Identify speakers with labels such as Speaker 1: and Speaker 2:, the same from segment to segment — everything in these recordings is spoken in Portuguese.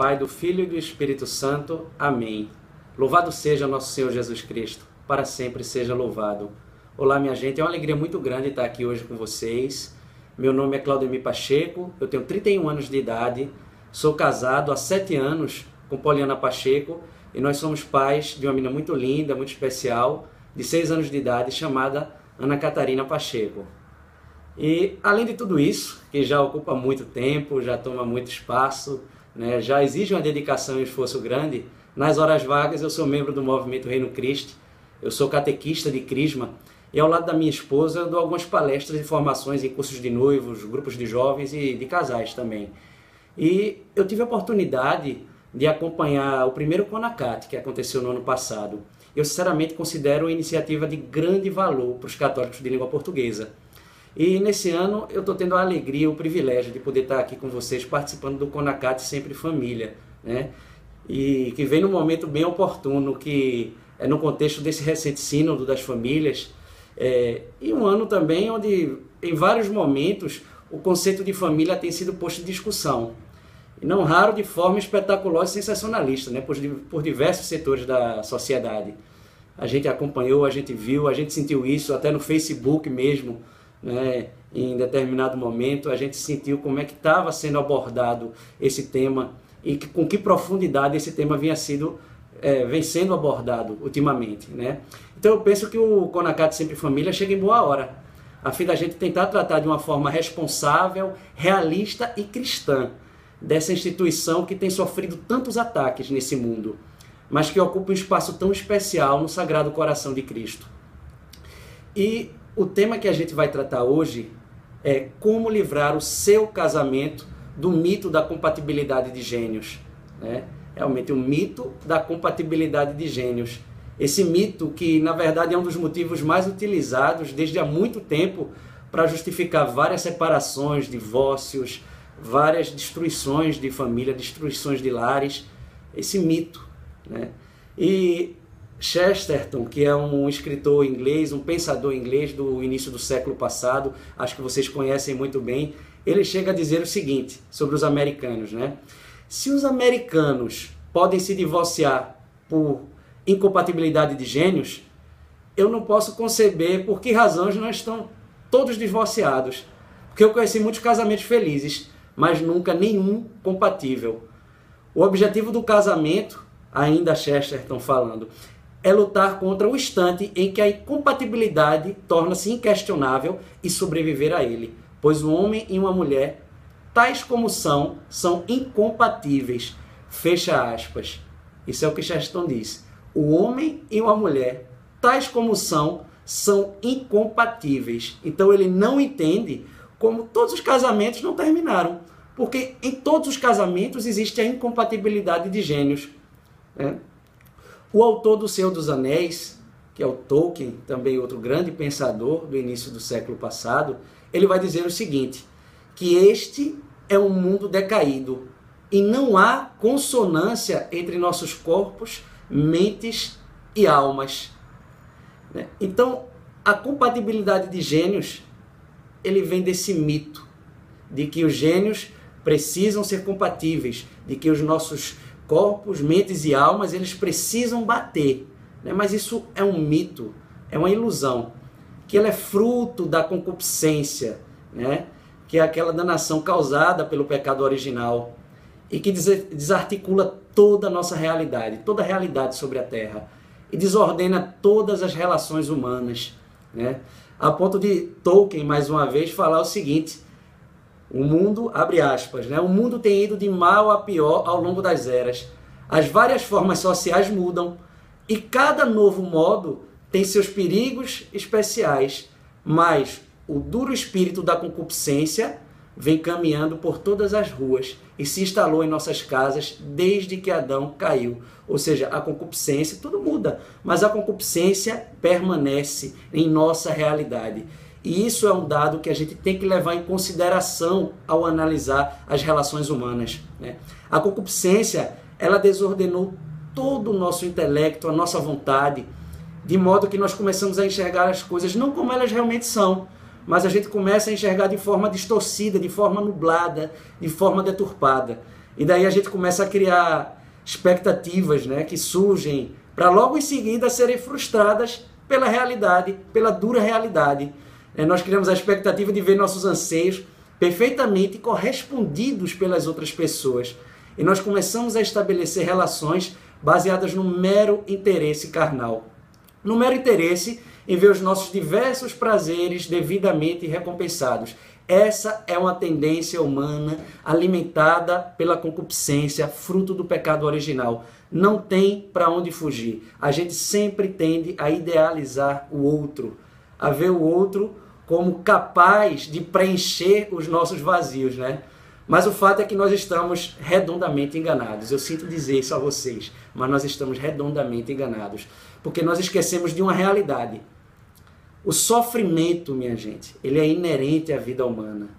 Speaker 1: Pai, do Filho e do Espírito Santo. Amém. Louvado seja nosso Senhor Jesus Cristo, para sempre seja louvado. Olá, minha gente, é uma alegria muito grande estar aqui hoje com vocês. Meu nome é Claudemir Pacheco, eu tenho 31 anos de idade, sou casado há 7 anos com Poliana Pacheco e nós somos pais de uma menina muito linda, muito especial, de 6 anos de idade, chamada Ana Catarina Pacheco. E além de tudo isso, que já ocupa muito tempo, já toma muito espaço, né, já exige uma dedicação e um esforço grande, nas horas vagas eu sou membro do Movimento Reino Cristo, eu sou catequista de Crisma e ao lado da minha esposa eu dou algumas palestras e formações em cursos de noivos, grupos de jovens e de casais também. E eu tive a oportunidade de acompanhar o primeiro CONACAT, que aconteceu no ano passado. Eu sinceramente considero uma iniciativa de grande valor para os católicos de língua portuguesa. E nesse ano eu estou tendo a alegria, o privilégio de poder estar aqui com vocês participando do CONACAT Sempre Família, né? E que vem num momento bem oportuno, que é no contexto desse recente sínodo das famílias, e um ano também onde em vários momentos o conceito de família tem sido posto em discussão, e não raro de forma espetaculosa e sensacionalista, né? por diversos setores da sociedade. A gente acompanhou, a gente viu, a gente sentiu isso até no Facebook mesmo, né? Em determinado momento a gente sentiu como é que estava sendo abordado esse tema e com que profundidade esse tema vem sendo abordado ultimamente, né? Então eu penso que o CONACAT Sempre Família chega em boa hora, a fim da gente tentar tratar de uma forma responsável, realista e cristã dessa instituição que tem sofrido tantos ataques nesse mundo, mas que ocupa um espaço tão especial no Sagrado Coração de Cristo. E o tema que a gente vai tratar hoje é como livrar o seu casamento do mito da compatibilidade de gênios, né? Realmente o mito da compatibilidade de gênios. Esse mito que, na verdade, é um dos motivos mais utilizados desde há muito tempo para justificar várias separações, divórcios, várias destruições de família, destruições de lares. Esse mito, né? E Chesterton, que é um escritor inglês, um pensador inglês do início do século passado, acho que vocês conhecem muito bem, ele chega a dizer o seguinte sobre os americanos, né? Se os americanos podem se divorciar por incompatibilidade de gênios, eu não posso conceber por que razões não estão todos divorciados. Porque eu conheci muitos casamentos felizes, mas nunca nenhum compatível. O objetivo do casamento, ainda Chesterton falando, é lutar contra o instante em que a incompatibilidade torna-se inquestionável e sobreviver a ele, pois um homem e uma mulher, tais como são incompatíveis. Fecha aspas. Isso é o que Chesterton diz. O homem e uma mulher, tais como são incompatíveis. Então ele não entende como todos os casamentos não terminaram, porque em todos os casamentos existe a incompatibilidade de gênios, né? O autor do Senhor dos Anéis, que é o Tolkien, também outro grande pensador do início do século passado, ele vai dizer o seguinte, que este é um mundo decaído e não há consonância entre nossos corpos, mentes e almas, né? Então, a compatibilidade de gênios, ele vem desse mito de que os gênios precisam ser compatíveis, de que os nossos corpos, mentes e almas, eles precisam bater, né? Mas isso é um mito, é uma ilusão, que ela é fruto da concupiscência, né? Que é aquela danação causada pelo pecado original e que desarticula toda a nossa realidade, toda a realidade sobre a terra e desordena todas as relações humanas, né? A ponto de Tolkien, mais uma vez, falar o seguinte, o mundo, abre aspas, né? O mundo tem ido de mal a pior ao longo das eras. As várias formas sociais mudam e cada novo modo tem seus perigos especiais, mas o duro espírito da concupiscência vem caminhando por todas as ruas e se instalou em nossas casas desde que Adão caiu. Ou seja, a concupiscência, tudo muda, mas a concupiscência permanece em nossa realidade. E isso é um dado que a gente tem que levar em consideração ao analisar as relações humanas, né? A concupiscência, ela desordenou todo o nosso intelecto, a nossa vontade, de modo que nós começamos a enxergar as coisas não como elas realmente são, mas a gente começa a enxergar de forma distorcida, de forma nublada, de forma deturpada. E daí a gente começa a criar expectativas, né, que surgem para logo em seguida serem frustradas pela realidade, pela dura realidade. Nós criamos a expectativa de ver nossos anseios perfeitamente correspondidos pelas outras pessoas. E nós começamos a estabelecer relações baseadas no mero interesse carnal. No mero interesse em ver os nossos diversos prazeres devidamente recompensados. Essa é uma tendência humana alimentada pela concupiscência, fruto do pecado original. Não tem para onde fugir. A gente sempre tende a idealizar o outro, a ver o outro como capaz de preencher os nossos vazios, né? Mas o fato é que nós estamos redondamente enganados. Eu sinto dizer isso a vocês, mas nós estamos redondamente enganados, porque nós esquecemos de uma realidade. O sofrimento, minha gente, ele é inerente à vida humana.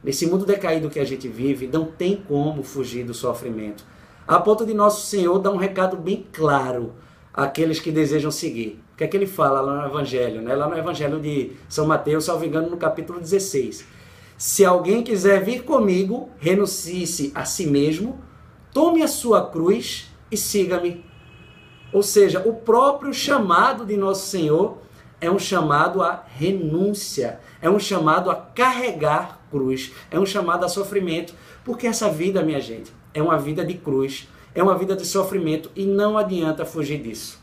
Speaker 1: Nesse mundo decaído que a gente vive, não tem como fugir do sofrimento. A ponto de nosso Senhor dar um recado bem claro àqueles que desejam seguir. O que é que ele fala lá no Evangelho? Lá no Evangelho de São Mateus, salvo engano, no capítulo 16. Se alguém quiser vir comigo, renuncie-se a si mesmo, tome a sua cruz e siga-me. Ou seja, o próprio chamado de nosso Senhor é um chamado à renúncia, é um chamado a carregar cruz, é um chamado a sofrimento, porque essa vida, minha gente, é uma vida de cruz, é uma vida de sofrimento e não adianta fugir disso.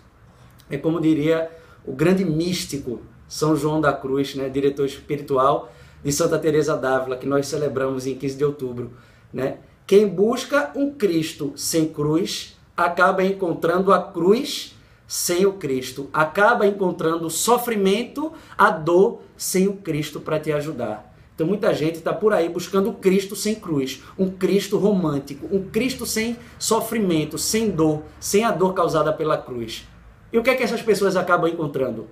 Speaker 1: É como diria o grande místico São João da Cruz, né, diretor espiritual de Santa Teresa d'Ávila, que nós celebramos em 15 de outubro. Né? Quem busca um Cristo sem cruz, acaba encontrando a cruz sem o Cristo, acaba encontrando o sofrimento, a dor, sem o Cristo para te ajudar. Então muita gente está por aí buscando o Cristo sem cruz, um Cristo romântico, um Cristo sem sofrimento, sem dor, sem a dor causada pela cruz. E o que é que essas pessoas acabam encontrando?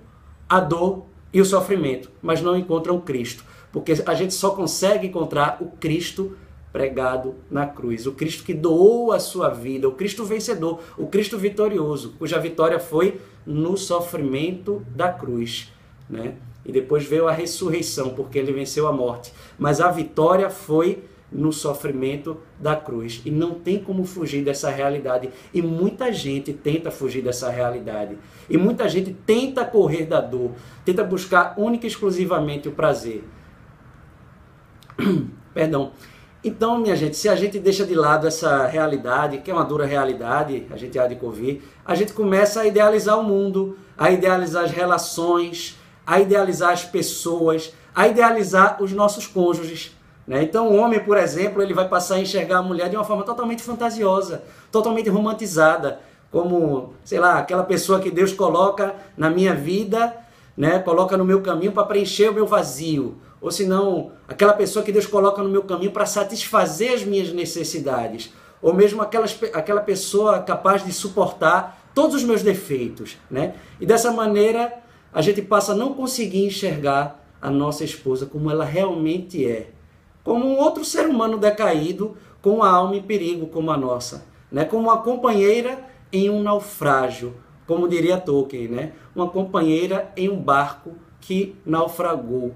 Speaker 1: A dor e o sofrimento, mas não encontram Cristo, porque a gente só consegue encontrar o Cristo pregado na cruz, o Cristo que doou a sua vida, o Cristo vencedor, o Cristo vitorioso, cuja vitória foi no sofrimento da cruz, né? E depois veio a ressurreição, porque ele venceu a morte, mas a vitória foi no sofrimento da cruz, e não tem como fugir dessa realidade, e muita gente tenta fugir dessa realidade, e muita gente tenta correr da dor, tenta buscar única e exclusivamente o prazer. Perdão. Então, minha gente, se a gente deixa de lado essa realidade, que é uma dura realidade, a gente há de convir, a gente começa a idealizar o mundo, a idealizar as relações, a idealizar as pessoas, a idealizar os nossos cônjuges. Né? Então, o homem, por exemplo, ele vai passar a enxergar a mulher de uma forma totalmente fantasiosa, totalmente romantizada, como, sei lá, aquela pessoa que Deus coloca na minha vida, né? Coloca no meu caminho para preencher o meu vazio. Ou se não, aquela pessoa que Deus coloca no meu caminho para satisfazer as minhas necessidades. Ou mesmo aquela pessoa capaz de suportar todos os meus defeitos. Né? E dessa maneira, a gente passa a não conseguir enxergar a nossa esposa como ela realmente é. Como um outro ser humano decaído, com uma alma em perigo como a nossa. Né? Como uma companheira em um naufrágio, como diria Tolkien. Né? Uma companheira em um barco que naufragou.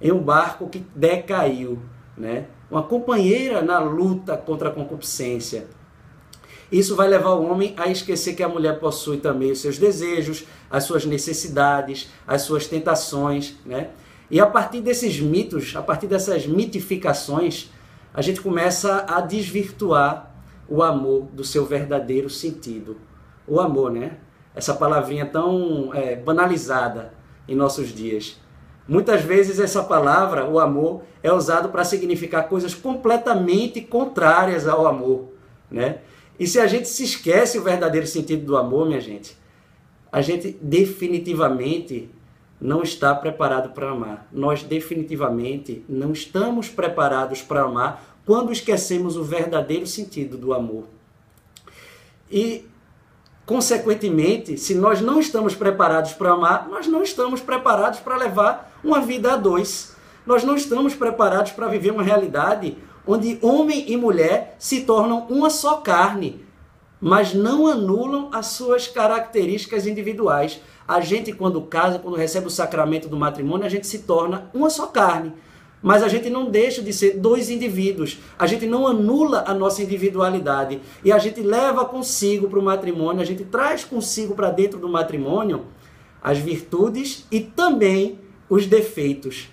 Speaker 1: Em um barco que decaiu, né? Uma companheira na luta contra a concupiscência. Isso vai levar o homem a esquecer que a mulher possui também os seus desejos, as suas necessidades, as suas tentações, né? E a partir desses mitos, a partir dessas mitificações, a gente começa a desvirtuar o amor do seu verdadeiro sentido. O amor, né? Essa palavrinha tão banalizada em nossos dias. Muitas vezes essa palavra, o amor, é usado para significar coisas completamente contrárias ao amor, né? E se a gente se esquece o verdadeiro sentido do amor, minha gente, a gente definitivamente não está preparado para amar. Nós definitivamente não estamos preparados para amar quando esquecemos o verdadeiro sentido do amor. E consequentemente, se nós não estamos preparados para amar, nós não estamos preparados para levar uma vida a dois. Nós não estamos preparados para viver uma realidade onde homem e mulher se tornam uma só carne, mas não anulam as suas características individuais. A gente, quando casa, quando recebe o sacramento do matrimônio, a gente se torna uma só carne. mas a gente não deixa de ser dois indivíduos. A gente não anula a nossa individualidade. E a gente leva consigo para o matrimônio, a gente traz consigo para dentro do matrimônio as virtudes e também os defeitos.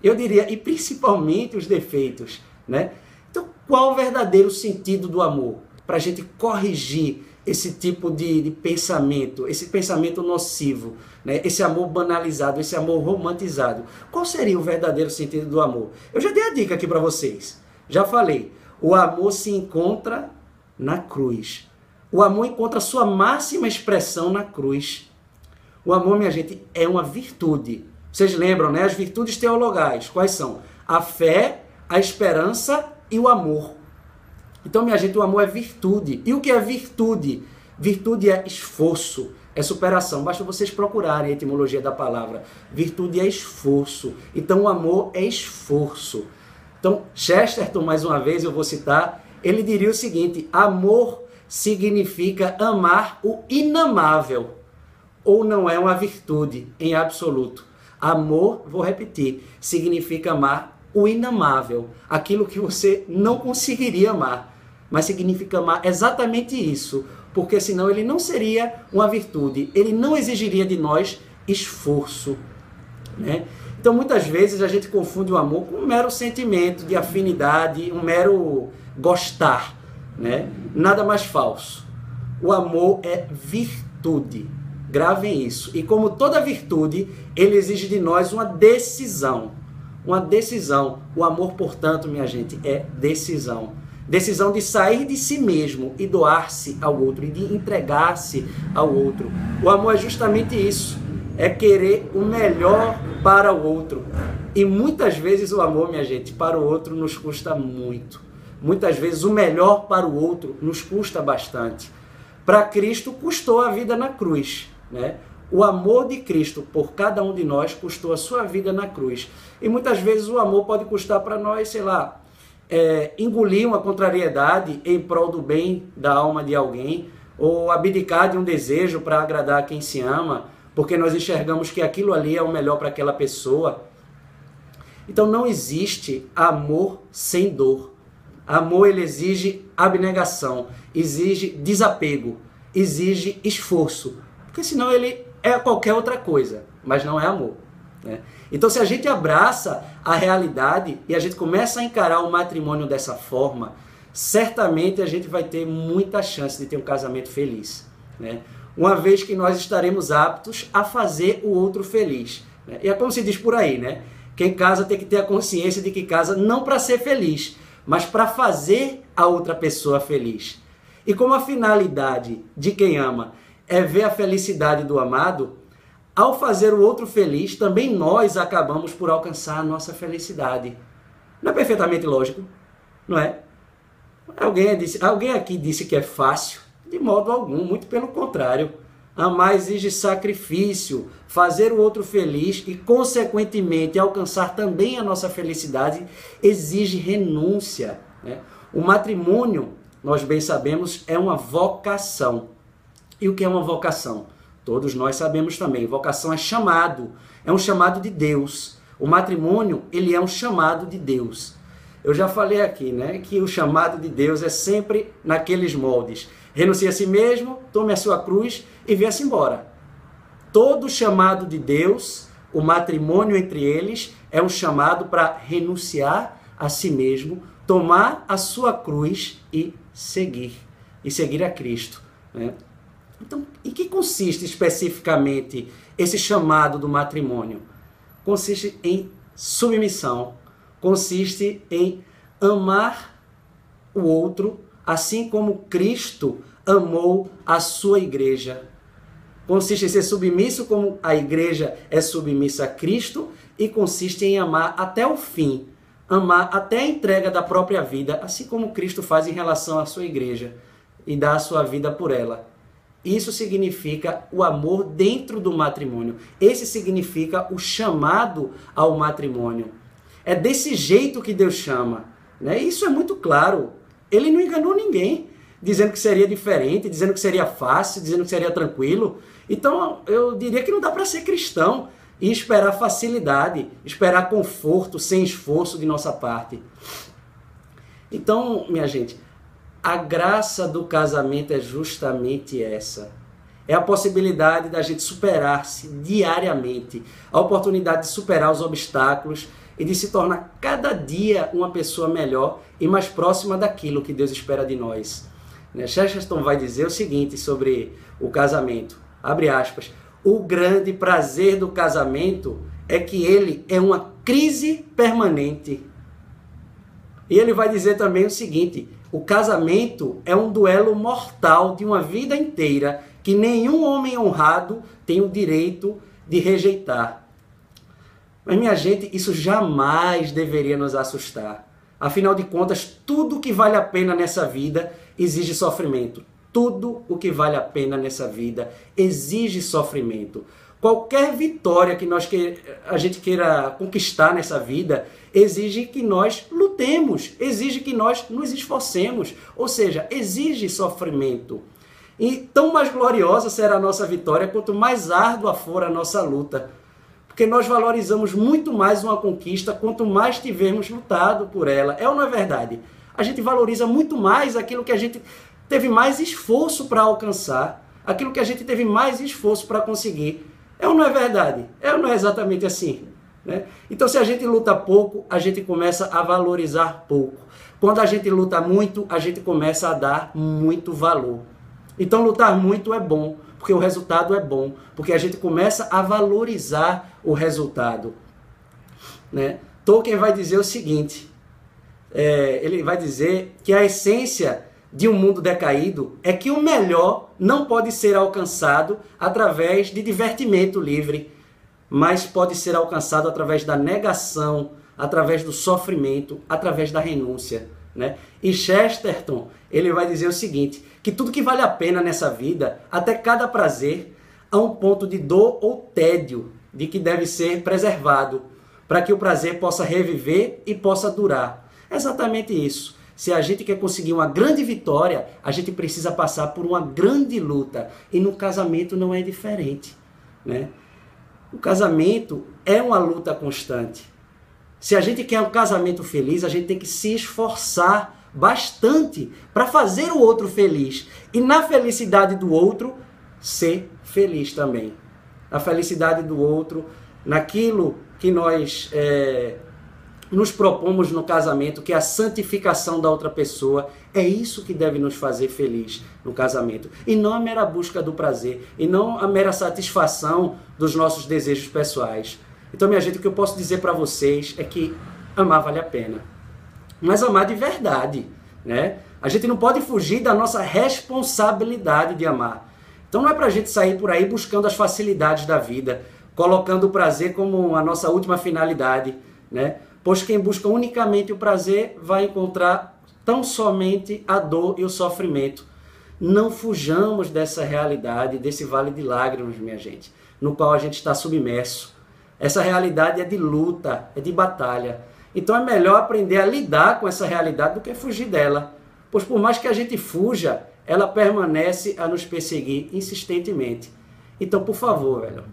Speaker 1: Eu diria, e principalmente os defeitos, né? Então, qual o verdadeiro sentido do amor? Para a gente corrigir esse tipo de pensamento, esse pensamento nocivo, né? Esse amor banalizado, esse amor romantizado. Qual seria o verdadeiro sentido do amor? Eu já dei a dica aqui para vocês. Já falei. O amor se encontra na cruz. O amor encontra sua máxima expressão na cruz. O amor, minha gente, é uma virtude. Vocês lembram, né? As virtudes teologais. Quais são? A fé, a esperança e o amor. Então, minha gente, o amor é virtude. E o que é virtude? Virtude é esforço, é superação. Basta vocês procurarem a etimologia da palavra. Virtude é esforço. Então, o amor é esforço. Então, Chesterton, mais uma vez, eu vou citar, ele diria o seguinte: amor significa amar o inamável, ou não é uma virtude em absoluto. Amor, vou repetir, significa amar o inamável, aquilo que você não conseguiria amar, mas significa amar exatamente isso, porque senão ele não seria uma virtude, ele não exigiria de nós esforço, né? Então muitas vezes a gente confunde o amor com um mero sentimento de afinidade, um mero gostar, né? Nada mais falso. O amor é virtude, gravem isso, e como toda virtude, ele exige de nós uma decisão. Uma decisão. O amor, portanto, minha gente, é decisão. Decisão de sair de si mesmo e doar-se ao outro, e de entregar-se ao outro. O amor é justamente isso. É querer o melhor para o outro. E muitas vezes o amor, minha gente, para o outro nos custa muito. Muitas vezes o melhor para o outro nos custa bastante. Para Cristo custou a vida na cruz, né? O amor de Cristo por cada um de nós custou a sua vida na cruz. E muitas vezes o amor pode custar para nós, sei lá, engolir uma contrariedade em prol do bem da alma de alguém, ou abdicar de um desejo para agradar quem se ama, porque nós enxergamos que aquilo ali é o melhor para aquela pessoa. Então não existe amor sem dor. Amor, ele exige abnegação, exige desapego, exige esforço, porque senão ele é qualquer outra coisa, mas não é amor, né? Então, se a gente abraça a realidade e a gente começa a encarar o matrimônio dessa forma, certamente a gente vai ter muita chance de ter um casamento feliz, né? Uma vez que nós estaremos aptos a fazer o outro feliz, né? E é como se diz por aí, né? Quem casa tem que ter a consciência de que casa não para ser feliz, mas para fazer a outra pessoa feliz. E como a finalidade de quem ama é ver a felicidade do amado, ao fazer o outro feliz, também nós acabamos por alcançar a nossa felicidade. Não é perfeitamente lógico? Não é? Alguém aqui disse que é fácil? De modo algum, muito pelo contrário. Amar exige sacrifício, fazer o outro feliz e, consequentemente, alcançar também a nossa felicidade exige renúncia, né? O matrimônio, nós bem sabemos, é uma vocação. E o que é uma vocação? Todos nós sabemos também. Vocação é chamado. É um chamado de Deus. O matrimônio, ele é um chamado de Deus. Eu já falei aqui, né, que o chamado de Deus é sempre naqueles moldes. Renuncie a si mesmo, tome a sua cruz e venha-se embora. Todo chamado de Deus, o matrimônio entre eles, é um chamado para renunciar a si mesmo, tomar a sua cruz e seguir a Cristo, né? Então, em que consiste especificamente esse chamado do matrimônio? Consiste em submissão, consiste em amar o outro, assim como Cristo amou a sua igreja. Consiste em ser submisso como a igreja é submissa a Cristo, e consiste em amar até o fim, amar até a entrega da própria vida, assim como Cristo faz em relação à sua igreja e dá a sua vida por ela. Isso significa o amor dentro do matrimônio. Esse significa o chamado ao matrimônio. É desse jeito que Deus chama, né? Isso é muito claro. Ele não enganou ninguém, dizendo que seria diferente, dizendo que seria fácil, dizendo que seria tranquilo. Então, eu diria que não dá para ser cristão e esperar facilidade, esperar conforto sem esforço de nossa parte. Então, minha gente, a graça do casamento é justamente essa. É a possibilidade da gente superar-se diariamente, a oportunidade de superar os obstáculos e de se tornar cada dia uma pessoa melhor e mais próxima daquilo que Deus espera de nós. Chesterton vai dizer o seguinte sobre o casamento, abre aspas, o grande prazer do casamento é que ele é uma crise permanente. E ele vai dizer também o seguinte, o casamento é um duelo mortal de uma vida inteira que nenhum homem honrado tem o direito de rejeitar. Mas, minha gente, isso jamais deveria nos assustar. Afinal de contas, tudo que vale a pena nessa vida exige sofrimento. Tudo o que vale a pena nessa vida exige sofrimento. Qualquer vitória que a gente queira conquistar nessa vida exige que nós lutemos, exige que nós nos esforcemos, ou seja, exige sofrimento. E tão mais gloriosa será a nossa vitória quanto mais árdua for a nossa luta. Porque nós valorizamos muito mais uma conquista quanto mais tivermos lutado por ela. É ou não é verdade? A gente valoriza muito mais aquilo que a gente teve mais esforço para alcançar, aquilo que a gente teve mais esforço para conseguir. É ou não é verdade? É ou não é exatamente assim? Né? Então, se a gente luta pouco, a gente começa a valorizar pouco. Quando a gente luta muito, a gente começa a dar muito valor. Então, lutar muito é bom, porque o resultado é bom, porque a gente começa a valorizar o resultado. Né? Tolkien vai dizer o seguinte, ele vai dizer que a essência de um mundo decaído é que o melhor não pode ser alcançado através de divertimento livre, mas pode ser alcançado através da negação, através do sofrimento, através da renúncia. Né? E Chesterton, ele vai dizer o seguinte, que tudo que vale a pena nessa vida, até cada prazer, há um ponto de dor ou tédio de que deve ser preservado, para que o prazer possa reviver e possa durar. É exatamente isso. Se a gente quer conseguir uma grande vitória, a gente precisa passar por uma grande luta. E no casamento não é diferente. Né? O casamento é uma luta constante. Se a gente quer um casamento feliz, a gente tem que se esforçar bastante para fazer o outro feliz. E na felicidade do outro, ser feliz também. Na felicidade do outro, naquilo que nós nos propomos no casamento, que é a santificação da outra pessoa, é isso que deve nos fazer feliz no casamento. E não a mera busca do prazer, e não a mera satisfação dos nossos desejos pessoais. Então, minha gente, o que eu posso dizer para vocês é que amar vale a pena. Mas amar de verdade, né? A gente não pode fugir da nossa responsabilidade de amar. Então não é para a gente sair por aí buscando as facilidades da vida, colocando o prazer como a nossa última finalidade, né? Pois quem busca unicamente o prazer vai encontrar tão somente a dor e o sofrimento. Não fujamos dessa realidade, desse vale de lágrimas, minha gente, no qual a gente está submerso. Essa realidade é de luta, é de batalha. Então é melhor aprender a lidar com essa realidade do que fugir dela. Pois por mais que a gente fuja, ela permanece a nos perseguir insistentemente. Então, por favor, velho,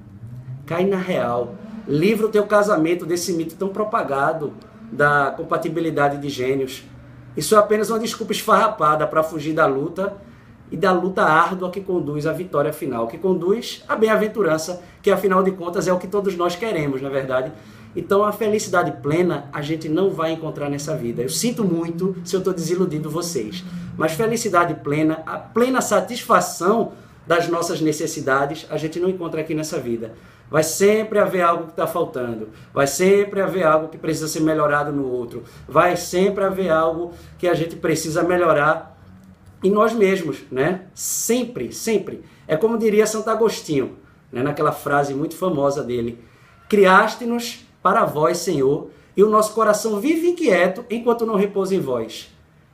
Speaker 1: cai na real. Livra o teu casamento desse mito tão propagado da compatibilidade de gênios. Isso é apenas uma desculpa esfarrapada para fugir da luta e da luta árdua que conduz à vitória final, que conduz à bem-aventurança, que afinal de contas é o que todos nós queremos, na verdade. Então a felicidade plena a gente não vai encontrar nessa vida. Eu sinto muito se eu estou desiludindo vocês, mas felicidade plena, a plena satisfação das nossas necessidades, a gente não encontra aqui nessa vida. Vai sempre haver algo que está faltando, vai sempre haver algo que precisa ser melhorado no outro, vai sempre haver algo que a gente precisa melhorar em nós mesmos, né? Sempre, sempre. É como diria Santo Agostinho, né? Naquela frase muito famosa dele: criaste-nos para vós, Senhor, e o nosso coração vive inquieto enquanto não repousa em vós.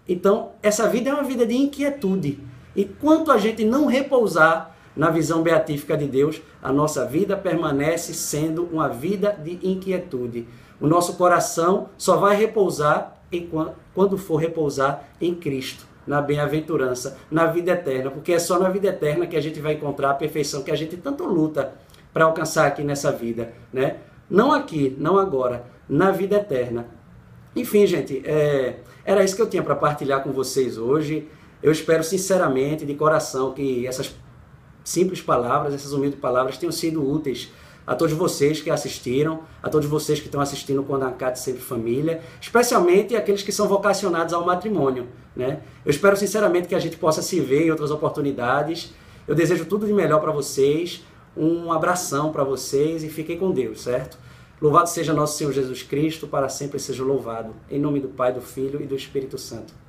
Speaker 1: Então, essa vida é uma vida de inquietude. E quanto a gente não repousar na visão beatífica de Deus, a nossa vida permanece sendo uma vida de inquietude. O nosso coração só vai repousar quando for repousar em Cristo, na bem-aventurança, na vida eterna, porque é só na vida eterna que a gente vai encontrar a perfeição que a gente tanto luta para alcançar aqui nessa vida, né? Não aqui, não agora, na vida eterna. Enfim, gente, era isso que eu tinha para partilhar com vocês hoje. Eu espero sinceramente, de coração, que essas simples palavras, essas humildes palavras tenham sido úteis a todos vocês que assistiram, a todos vocês que estão assistindo quando Ancate Sempre Família, especialmente aqueles que são vocacionados ao matrimônio, né? Eu espero sinceramente que a gente possa se ver em outras oportunidades. Eu desejo tudo de melhor para vocês, um abração para vocês e fiquem com Deus, certo? Louvado seja nosso Senhor Jesus Cristo, para sempre seja louvado. Em nome do Pai, do Filho e do Espírito Santo.